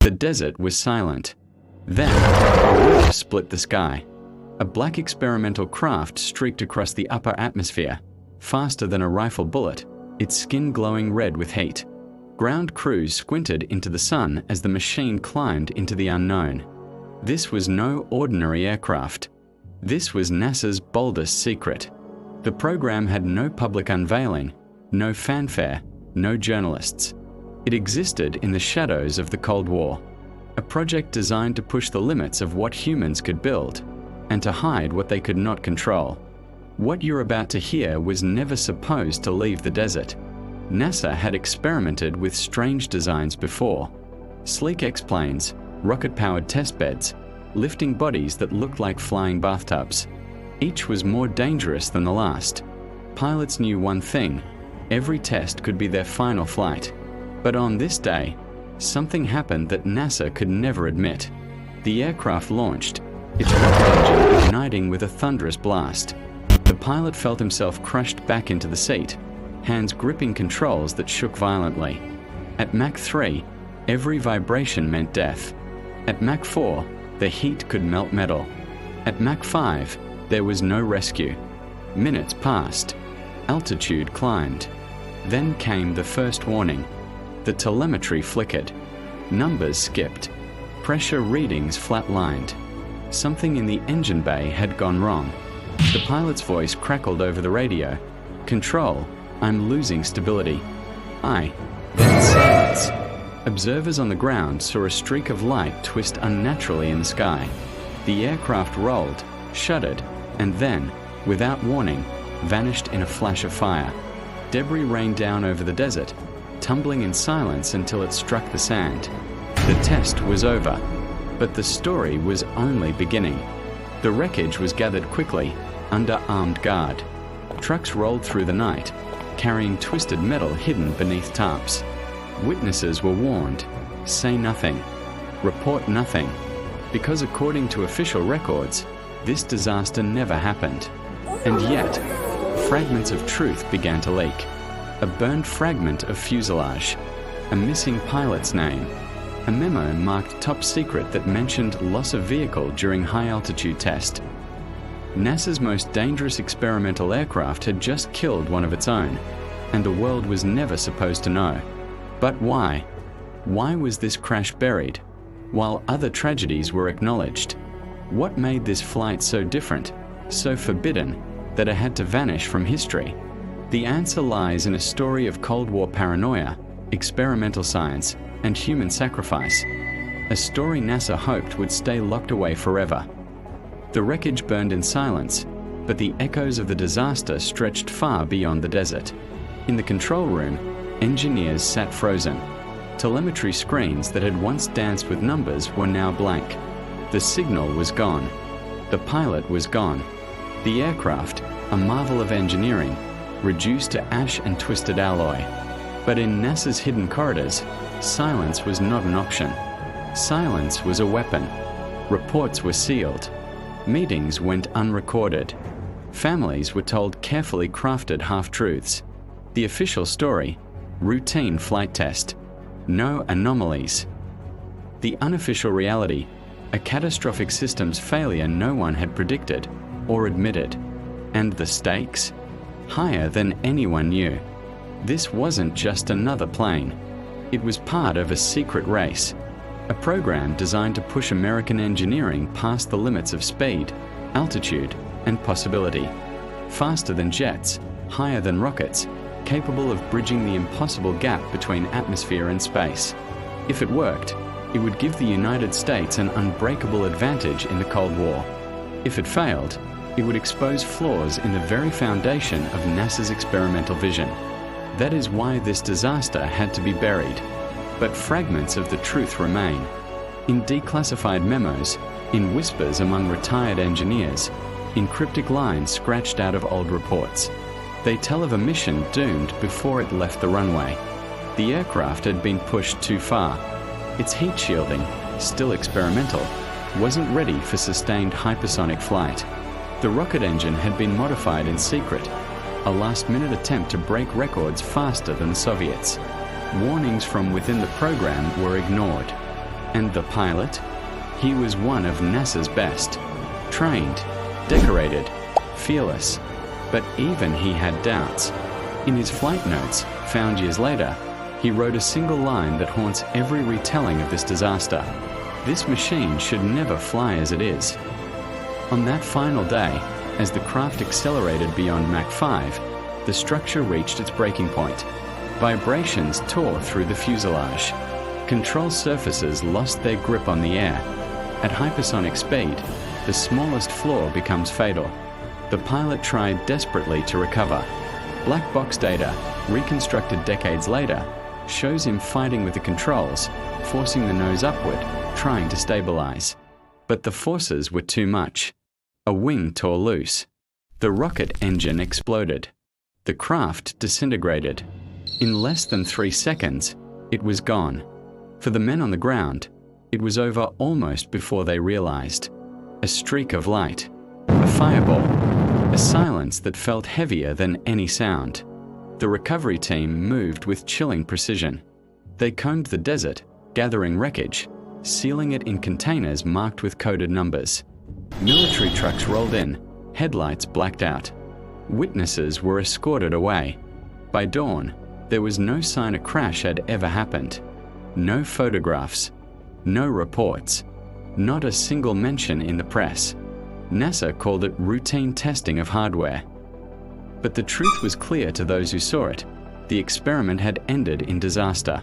The desert was silent. Then, a rift split the sky. A black experimental craft streaked across the upper atmosphere, faster than a rifle bullet, its skin glowing red with heat. Ground crews squinted into the sun as the machine climbed into the unknown. This was no ordinary aircraft. This was NASA's boldest secret. The program had no public unveiling, no fanfare, no journalists. It existed in the shadows of the Cold War, a project designed to push the limits of what humans could build and to hide what they could not control. What you're about to hear was never supposed to leave the desert. NASA had experimented with strange designs before. Sleek X-planes, rocket-powered test beds, lifting bodies that looked like flying bathtubs. Each was more dangerous than the last. Pilots knew one thing: every test could be their final flight. But on this day, something happened that NASA could never admit. The aircraft launched, its rocket engine igniting with a thunderous blast. The pilot felt himself crushed back into the seat, hands gripping controls that shook violently. At Mach 3, every vibration meant death. At Mach 4, the heat could melt metal. At Mach 5, there was no rescue. Minutes passed. Altitude climbed. Then came the first warning. The telemetry flickered. Numbers skipped. Pressure readings flatlined. Something in the engine bay had gone wrong. The pilot's voice crackled over the radio. "Control, I'm losing stability." Then silence. Observers on the ground saw a streak of light twist unnaturally in the sky. The aircraft rolled, shuddered, and then, without warning, vanished in a flash of fire. Debris rained down over the desert, tumbling in silence until it struck the sand. The test was over, but the story was only beginning. The wreckage was gathered quickly, under armed guard. Trucks rolled through the night, carrying twisted metal hidden beneath tarps. Witnesses were warned: say nothing, report nothing, because according to official records, this disaster never happened. And yet, fragments of truth began to leak. A burned fragment of fuselage, a missing pilot's name, a memo marked top secret that mentioned loss of vehicle during high-altitude test. NASA's most dangerous experimental aircraft had just killed one of its own, and the world was never supposed to know. But why? Why was this crash buried, while other tragedies were acknowledged? What made this flight so different, so forbidden, that it had to vanish from history? The answer lies in a story of Cold War paranoia, experimental science, and human sacrifice. A story NASA hoped would stay locked away forever. The wreckage burned in silence, but the echoes of the disaster stretched far beyond the desert. In the control room, engineers sat frozen. Telemetry screens that had once danced with numbers were now blank. The signal was gone. The pilot was gone. The aircraft, a marvel of engineering, reduced to ash and twisted alloy. But in NASA's hidden corridors, silence was not an option. Silence was a weapon. Reports were sealed. Meetings went unrecorded. Families were told carefully crafted half-truths. The official story: routine flight test. No anomalies. The unofficial reality: a catastrophic systems failure no one had predicted or admitted. And the stakes? Higher than anyone knew. This wasn't just another plane. It was part of a secret race, a program designed to push American engineering past the limits of speed, altitude, and possibility. Faster than jets, higher than rockets, capable of bridging the impossible gap between atmosphere and space. If it worked, it would give the United States an unbreakable advantage in the Cold War. If it failed, it would expose flaws in the very foundation of NASA's experimental vision. That is why this disaster had to be buried. But fragments of the truth remain. In declassified memos, in whispers among retired engineers, in cryptic lines scratched out of old reports. They tell of a mission doomed before it left the runway. The aircraft had been pushed too far. Its heat shielding, still experimental, wasn't ready for sustained hypersonic flight. The rocket engine had been modified in secret, a last-minute attempt to break records faster than the Soviets. Warnings from within the program were ignored. And the pilot? He was one of NASA's best. Trained, decorated, fearless. But even he had doubts. In his flight notes, found years later, he wrote a single line that haunts every retelling of this disaster. This machine should never fly as it is. On that final day, as the craft accelerated beyond Mach 5, the structure reached its breaking point. Vibrations tore through the fuselage. Control surfaces lost their grip on the air. At hypersonic speed, the smallest flaw becomes fatal. The pilot tried desperately to recover. Black box data, reconstructed decades later, shows him fighting with the controls, forcing the nose upward, trying to stabilize. But the forces were too much. A wing tore loose. The rocket engine exploded. The craft disintegrated. In less than 3 seconds, it was gone. For the men on the ground, it was over almost before they realized. A streak of light, a fireball, a silence that felt heavier than any sound. The recovery team moved with chilling precision. They combed the desert, gathering wreckage, sealing it in containers marked with coded numbers. Military trucks rolled in, headlights blacked out. Witnesses were escorted away. By dawn, there was no sign a crash had ever happened. No photographs, no reports, not a single mention in the press. NASA called it routine testing of hardware. But the truth was clear to those who saw it. The experiment had ended in disaster.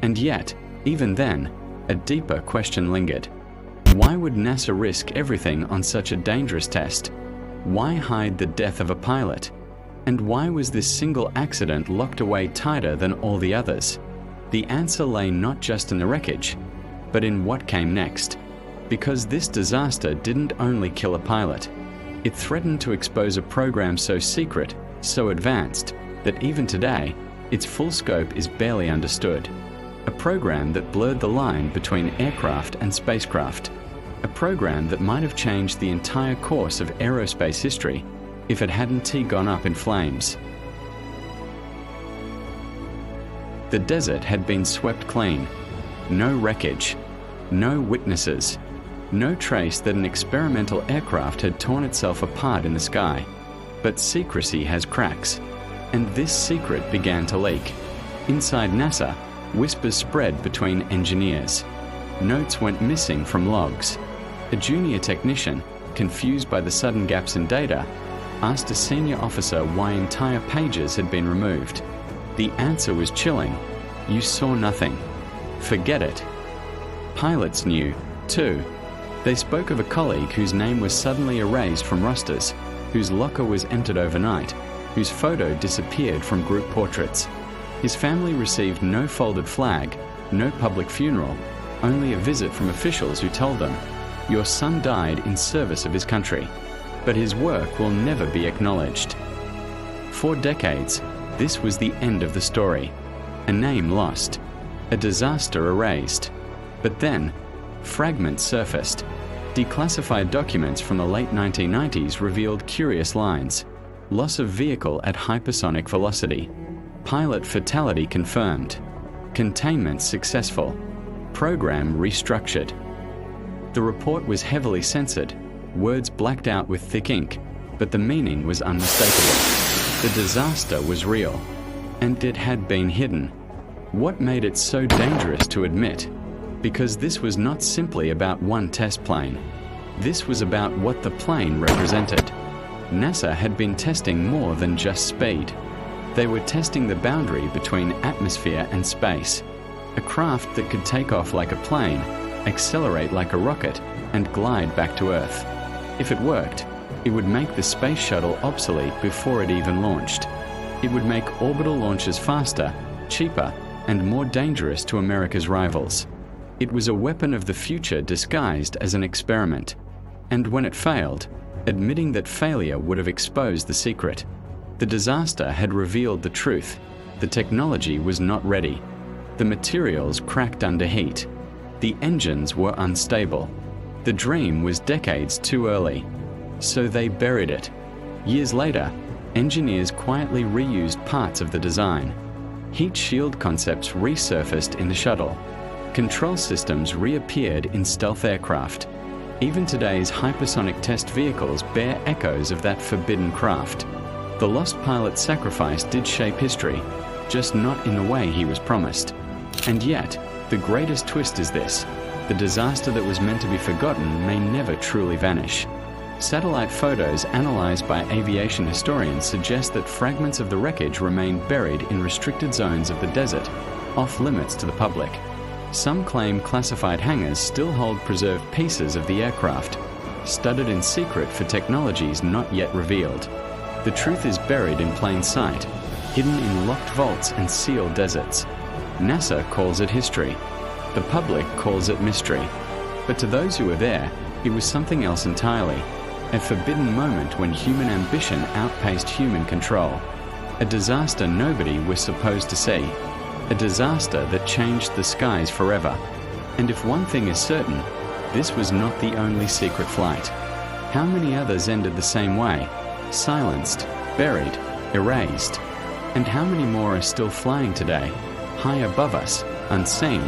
And yet, even then, a deeper question lingered. Why would NASA risk everything on such a dangerous test? Why hide the death of a pilot? And why was this single accident locked away tighter than all the others? The answer lay not just in the wreckage, but in what came next. Because this disaster didn't only kill a pilot. It threatened to expose a program so secret, so advanced, that even today, its full scope is barely understood. A program that blurred the line between aircraft and spacecraft. A program that might have changed the entire course of aerospace history if it hadn't gone up in flames. The desert had been swept clean. No wreckage, no witnesses, no trace that an experimental aircraft had torn itself apart in the sky. But secrecy has cracks, and this secret began to leak. Inside NASA, whispers spread between engineers. Notes went missing from logs. A junior technician, confused by the sudden gaps in data, asked a senior officer why entire pages had been removed. The answer was chilling. You saw nothing. Forget it. Pilots knew, too. They spoke of a colleague whose name was suddenly erased from rosters, whose locker was entered overnight, whose photo disappeared from group portraits. His family received no folded flag, no public funeral, only a visit from officials who told them, "Your son died in service of his country, but his work will never be acknowledged." For decades, this was the end of the story. A name lost, a disaster erased. But then, fragments surfaced. Declassified documents from the late 1990s revealed curious lines. Loss of vehicle at hypersonic velocity. Pilot fatality confirmed. Containment successful. Program restructured. The report was heavily censored, words blacked out with thick ink, but the meaning was unmistakable. The disaster was real, and it had been hidden. What made it so dangerous to admit? Because this was not simply about one test plane. This was about what the plane represented. NASA had been testing more than just speed. They were testing the boundary between atmosphere and space. A craft that could take off like a plane, accelerate like a rocket, and glide back to Earth. If it worked, it would make the space shuttle obsolete before it even launched. It would make orbital launches faster, cheaper, and more dangerous to America's rivals. It was a weapon of the future disguised as an experiment. And when it failed, admitting that failure would have exposed the secret. The disaster had revealed the truth. The technology was not ready. The materials cracked under heat. The engines were unstable. The dream was decades too early. So they buried it. Years later, engineers quietly reused parts of the design. Heat shield concepts resurfaced in the shuttle. Control systems reappeared in stealth aircraft. Even today's hypersonic test vehicles bear echoes of that forbidden craft. The lost pilot's sacrifice did shape history, just not in the way he was promised. And yet, the greatest twist is this: the disaster that was meant to be forgotten may never truly vanish. Satellite photos analyzed by aviation historians suggest that fragments of the wreckage remain buried in restricted zones of the desert, off limits to the public. Some claim classified hangars still hold preserved pieces of the aircraft, studded in secret for technologies not yet revealed. The truth is buried in plain sight, hidden in locked vaults and sealed deserts. NASA calls it history. The public calls it mystery. But to those who were there, it was something else entirely. A forbidden moment when human ambition outpaced human control. A disaster nobody was supposed to see. A disaster that changed the skies forever. And if one thing is certain, this was not the only secret flight. How many others ended the same way? Silenced, buried, erased. And how many more are still flying today, high above us, unseen?